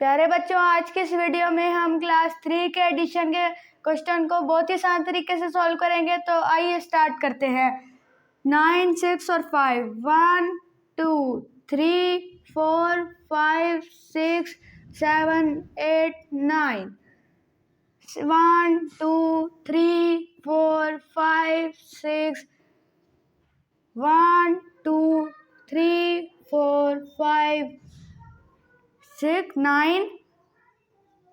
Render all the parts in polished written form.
प्यारे बच्चों, आज के इस वीडियो में हम क्लास 3 के एडिशन के क्वेश्चन को बहुत ही आसान तरीके से सॉल्व करेंगे। तो आइए स्टार्ट करते हैं। 9, 6 और 5, 1, 2, 3, 4, 5, 6, 7, 8, 9, 1, 2, 3, 4, 5, 6, 1, 2, 3, 4, 5, 6, 9,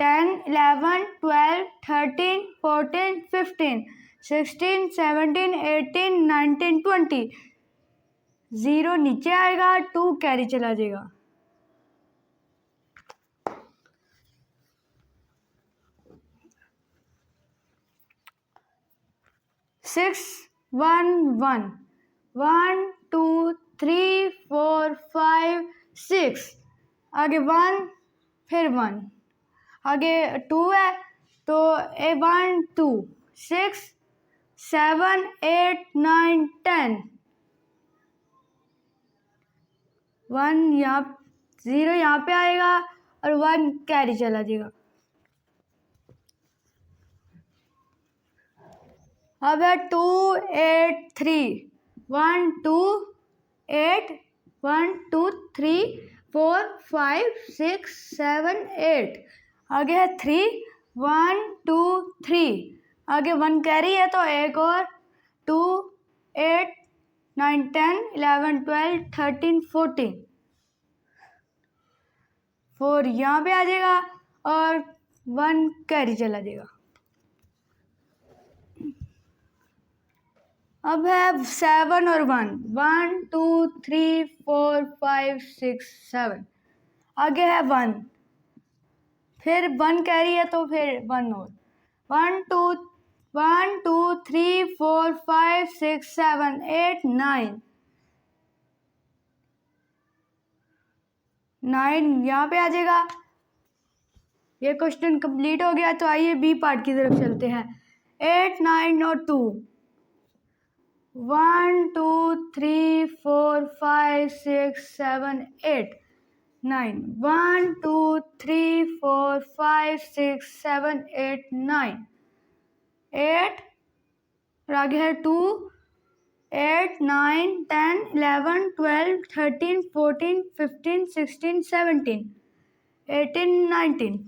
10, 11, 12, 13, 14, 15, 16, 17, 18, 19, 20। 0 नीचे आएगा, 2 कैरी चला जाएगा। सिक्स, 1, 1, 1, 2, 3, 4, 5, 6। आगे 1, फिर 1, आगे 2 है तो 1, 2, 6, 7, 8, 9, 10। 1 यहाँ, 0 यहाँ पे आएगा और 1 कैरी चला जाएगा। अब है 2, 8, 3, 1, 2, 8, 1, 2, 3, 4, 5, 6, 7, 8। आगे है 3, 1, 2, 3। आगे 1 कैरी है तो एक और 2, 8, 9, 10, 11, 12, 13, 14। 4 यहाँ पे आ जाएगा और 1 कैरी चला जाएगा। अब है 7 और 1, 1, 2, 3, 4, 5, 6, 7। आगे है 1, फिर 1 कैरी है तो फिर 1 और 1, 2, 1, 2, 3, 4, 5, 6, 7, 8, 9। 9 यहाँ पे आ जाएगा। ये क्वेश्चन कंप्लीट हो गया। तो आइए बी पार्ट की तरफ चलते हैं। 8, 9 और 2, 1, 2, 3, 4, 5, 6, 7, 8, 9। 1, 2, 3, 4, 5, 6, 7, 8, 9। 8 और आगे है 2, 8, 9, 10, 11, 12, 13, 14, 15, 16, 17, 18, 19।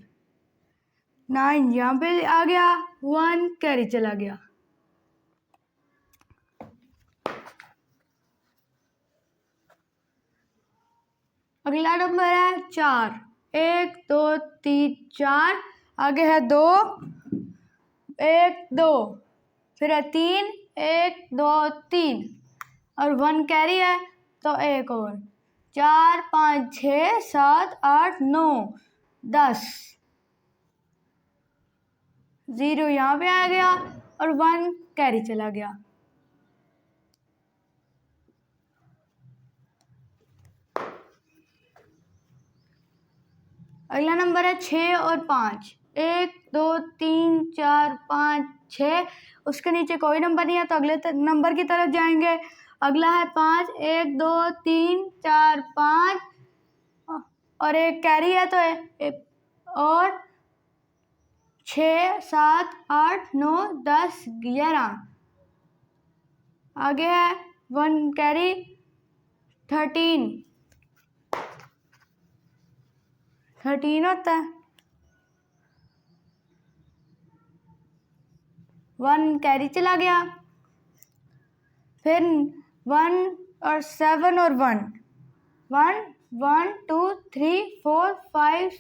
9 यहाँ पे आ गया, 1 कैरी चला गया। अगला नंबर है 4, 1, 2, 3, 4। आगे है 2, 1, 2, फिर है 3, 1, 2, 3 और 1 कैरी है तो एक और 4, 5, 6, 7, 8, 9, 10। 0 यहाँ पे आ गया और 1 कैरी चला गया। अगला नंबर है 6 और 5, 1, 2, 3, 4, 5, 6। उसके नीचे कोई नंबर नहीं है तो अगले नंबर की तरफ जाएंगे। अगला है 5, 1, 2, 3, 4, 5 और एक कैरी है तो और 6, 7, 8, 9, 10, 11। आगे है 1 कैरी 13 होता है। 1 कैरी चला गया। फिर 1 और 7 और 1, 1, 1, 2, 3, 4, 5,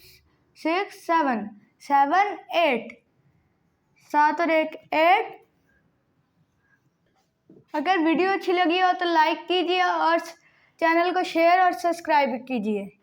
6, 7, 7, 8, 7 और 1, 8। अगर वीडियो अच्छी लगी हो तो लाइक कीजिए और चैनल को शेयर और सब्सक्राइब कीजिए।